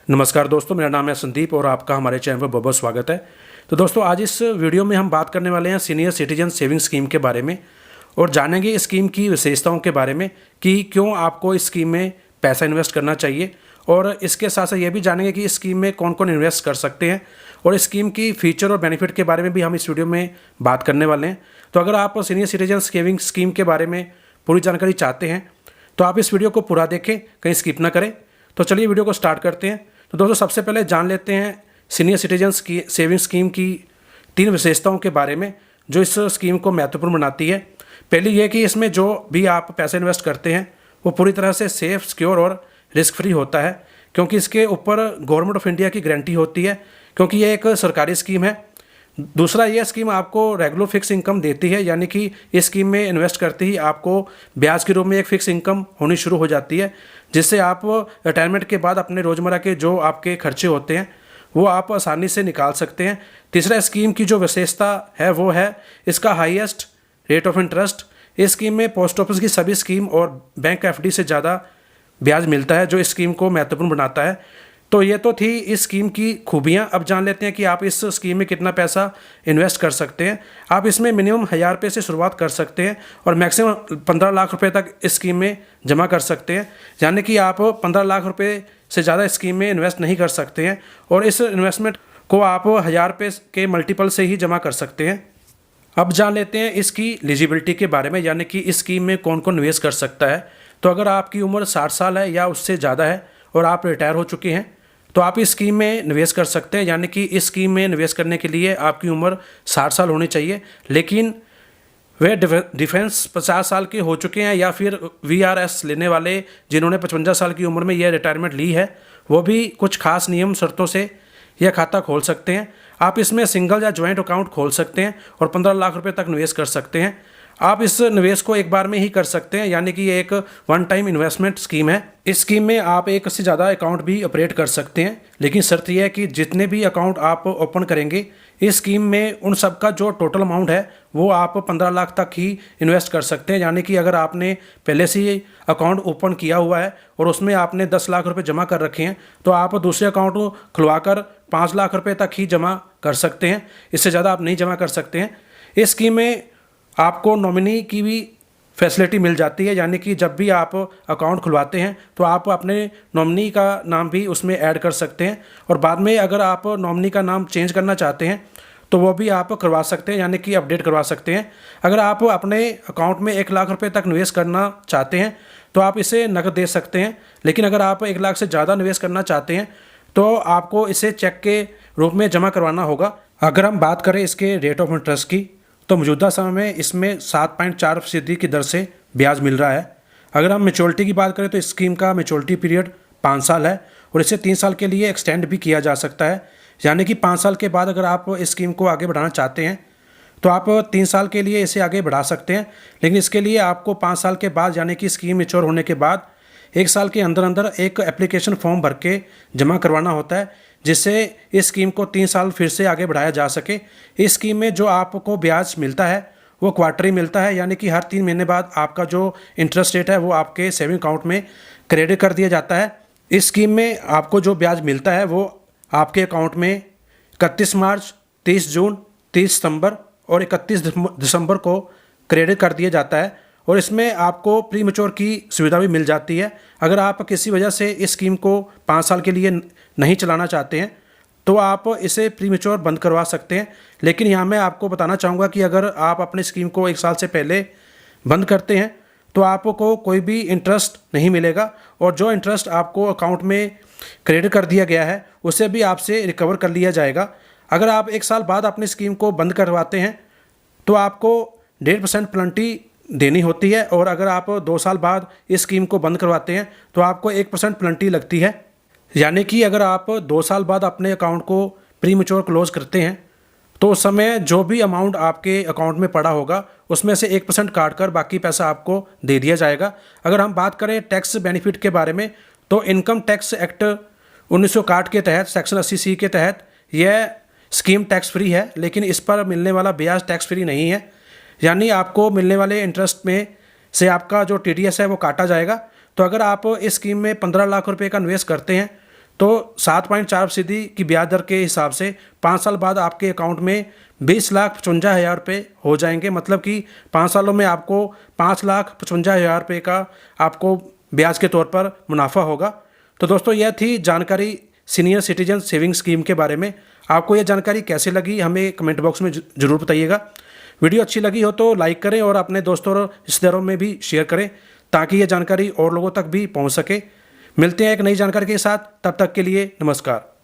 नमस्कार दोस्तों, मेरा नाम है संदीप और आपका हमारे चैनल पर बहुत बहुत स्वागत है। तो दोस्तों, आज इस वीडियो में हम बात करने वाले हैं सीनियर सिटीजन सेविंग स्कीम के बारे में और जानेंगे इस स्कीम की विशेषताओं के बारे में कि क्यों आपको इस स्कीम में पैसा इन्वेस्ट करना चाहिए, और इसके साथ साथ ये भी जानेंगे कि इस स्कीम में कौन कौन इन्वेस्ट कर सकते हैं और इस स्कीम की फीचर और बेनिफिट के बारे में भी हम इस वीडियो में बात करने वाले हैं। तो अगर आप सीनियर सिटीजन सेविंग स्कीम के बारे में पूरी जानकारी चाहते हैं तो आप इस वीडियो को पूरा देखें, कहीं स्किप ना करें। तो चलिए वीडियो को स्टार्ट करते हैं। तो दोस्तों, सबसे पहले जान लेते हैं सीनियर सिटीजन्स की सेविंग स्कीम की 3 विशेषताओं के बारे में जो इस स्कीम को महत्वपूर्ण बनाती है। पहली ये कि इसमें जो भी आप पैसे इन्वेस्ट करते हैं वो पूरी तरह से सेफ, सिक्योर और रिस्क फ्री होता है, क्योंकि इसके ऊपर गवर्नमेंट ऑफ इंडिया की गारंटी होती है, क्योंकि ये एक सरकारी स्कीम है। दूसरा, ये स्कीम आपको रेगुलर फिक्स इनकम देती है, यानी कि इस स्कीम में इन्वेस्ट करते ही आपको ब्याज के रूप में एक फिक्स इनकम होनी शुरू हो जाती है, जिससे आप रिटायरमेंट के बाद अपने रोज़मर्रा के जो आपके खर्चे होते हैं वो आप आसानी से निकाल सकते हैं। तीसरा, स्कीम की जो विशेषता है वो है इसका हाईएस्ट रेट ऑफ इंटरेस्ट। इस स्कीम में पोस्ट ऑफिस की सभी स्कीम और बैंक एफडी से ज़्यादा ब्याज मिलता है, जो इस स्कीम को महत्वपूर्ण बनाता है। तो ये तो थी इस स्कीम की खूबियाँ। अब जान लेते हैं कि आप इस स्कीम में कितना पैसा इन्वेस्ट कर सकते हैं। आप इसमें मिनिमम 1000 रुपये से शुरुआत कर सकते हैं और मैक्सिमम 15 लाख रुपए तक इस स्कीम में जमा कर सकते हैं, यानी कि आप 15 लाख रुपए से ज़्यादा स्कीम में इन्वेस्ट नहीं कर सकते हैं, और इस इन्वेस्टमेंट को आप 1000 रुपये के मल्टीपल से ही जमा कर सकते हैं। अब जान लेते हैं इसकी एलिजिबिलिटी के बारे में, यानी कि इस स्कीम में कौन कौन निवेश कर सकता है। तो अगर आपकी उम्र 60 साल है या उससे ज़्यादा है और आप रिटायर हो चुके हैं तो आप इस स्कीम में निवेश कर सकते हैं, यानी कि इस स्कीम में निवेश करने के लिए आपकी उम्र 60 साल होनी चाहिए। लेकिन वे डिफेंस 50 साल के हो चुके हैं या फिर वीआरएस लेने वाले जिन्होंने 55 साल की उम्र में यह रिटायरमेंट ली है, वो भी कुछ खास नियम शर्तों से यह खाता खोल सकते हैं। आप इसमें सिंगल या ज्वाइंट अकाउंट खोल सकते हैं और 15 लाख रुपए तक निवेश कर सकते हैं। आप इस निवेश को एक बार में ही कर सकते हैं, यानी कि ये एक वन टाइम इन्वेस्टमेंट स्कीम है। इस स्कीम में आप एक से ज़्यादा अकाउंट भी ऑपरेट कर सकते हैं, लेकिन शर्त यह है कि जितने भी अकाउंट आप ओपन करेंगे इस स्कीम में उन सब का जो टोटल अमाउंट है वो आप 15 लाख तक ही इन्वेस्ट कर सकते हैं। यानी कि अगर आपने पहले से ही अकाउंट ओपन किया हुआ है और उसमें आपने 10 लाख रुपए जमा कर रखे हैं तो आप दूसरे अकाउंट खुलवाकर 5 लाख रुपए तक ही जमा कर सकते हैं, इससे ज़्यादा आप नहीं जमा कर सकते हैं। इस स्कीम में आपको नॉमिनी की भी फैसिलिटी मिल जाती है, यानी कि जब भी आप अकाउंट खुलवाते हैं तो आप अपने नॉमिनी का नाम भी उसमें ऐड कर सकते हैं, और बाद में अगर आप नॉमिनी का नाम चेंज करना चाहते हैं तो वो भी आप करवा सकते हैं, यानी कि अपडेट करवा सकते हैं। अगर आप अपने अकाउंट में 1 लाख रुपए तक निवेश करना चाहते हैं तो आप इसे नकद दे सकते हैं, लेकिन अगर आप 1 लाख से ज़्यादा निवेश करना चाहते हैं तो आपको इसे चेक के रूप में जमा करवाना होगा। अगर हम बात करें इसके रेट ऑफ इंटरेस्ट की तो मौजूदा समय में इसमें 7.4% की दर से ब्याज मिल रहा है। अगर हम मैच्योरिटी की बात करें तो इस स्कीम का मैच्योरिटी पीरियड 5 साल है और इसे 3 साल के लिए एक्सटेंड भी किया जा सकता है, यानी कि 5 साल के बाद अगर आप इस स्कीम को आगे बढ़ाना चाहते हैं तो आप 3 साल के लिए इसे आगे बढ़ा सकते हैं। लेकिन इसके लिए आपको 5 साल के बाद, यानी कि स्कीम मैच्योर होने के बाद 1 साल के अंदर अंदर एक एप्लीकेशन फॉर्म भर के जमा करवाना होता है, जिससे इस स्कीम को 3 साल फिर से आगे बढ़ाया जा सके। इस स्कीम में जो आपको ब्याज मिलता है वो क्वार्टरली मिलता है, यानी कि हर 3 महीने बाद आपका जो इंटरेस्ट रेट है वो आपके सेविंग अकाउंट में क्रेडिट कर दिया जाता है। इस स्कीम में आपको जो ब्याज मिलता है वो आपके अकाउंट में 31 मार्च, 30 जून, 30 सितंबर और 31 दिसंबर को क्रेडिट कर दिया जाता है, और इसमें आपको प्री मैच्योर की सुविधा भी मिल जाती है। अगर आप किसी वजह से इस स्कीम को 5 साल के लिए नहीं चलाना चाहते हैं तो आप इसे प्री मैच्योर बंद करवा सकते हैं। लेकिन यहाँ मैं आपको बताना चाहूँगा कि अगर आप अपनी स्कीम को 1 साल से पहले बंद करते हैं तो आपको कोई भी इंटरेस्ट नहीं मिलेगा, और जो इंटरेस्ट आपको अकाउंट में क्रेडिट कर दिया गया है उसे भी आपसे रिकवर कर लिया जाएगा। अगर आप 1 साल बाद अपनी स्कीम को बंद करवाते हैं तो आपको 1.5% पेनल्टी देनी होती है, और अगर आप 2 साल बाद इस स्कीम को बंद करवाते हैं तो आपको 1% पेनल्टी लगती है। यानी कि अगर आप 2 साल बाद अपने अकाउंट को प्री मैच्योर क्लोज करते हैं तो उस समय जो भी अमाउंट आपके अकाउंट में पड़ा होगा उसमें से 1% काट कर बाकी पैसा आपको दे दिया जाएगा। अगर हम बात करें टैक्स बेनिफिट के बारे में तो इनकम टैक्स एक्ट 1961 के तहत सेक्शन 80C के तहत यह स्कीम टैक्स फ्री है, लेकिन इस पर मिलने वाला ब्याज टैक्स फ्री नहीं है, यानी आपको मिलने वाले इंटरेस्ट में से आपका जो TDS है वो काटा जाएगा। तो अगर आप इस स्कीम में 15 लाख रुपए का निवेश करते हैं तो 7.4% की ब्याज दर के हिसाब से 5 साल बाद आपके अकाउंट में 20,55,000 रुपये हो जाएंगे। मतलब कि 5 सालों में आपको 5,55,000 रुपये का आपको ब्याज के तौर पर मुनाफा होगा। तो दोस्तों यह थी जानकारी सीनियर सिटीजन सेविंग स्कीम के बारे में। आपको यह जानकारी कैसे लगी हमें कमेंट बॉक्स में ज़रूर बताइएगा। वीडियो अच्छी लगी हो तो लाइक करें और अपने दोस्तों और रिश्तेदारों में भी शेयर करें ताकि यह जानकारी और लोगों तक भी पहुंच सके। मिलते हैं एक नई जानकारी के साथ, तब तक के लिए नमस्कार।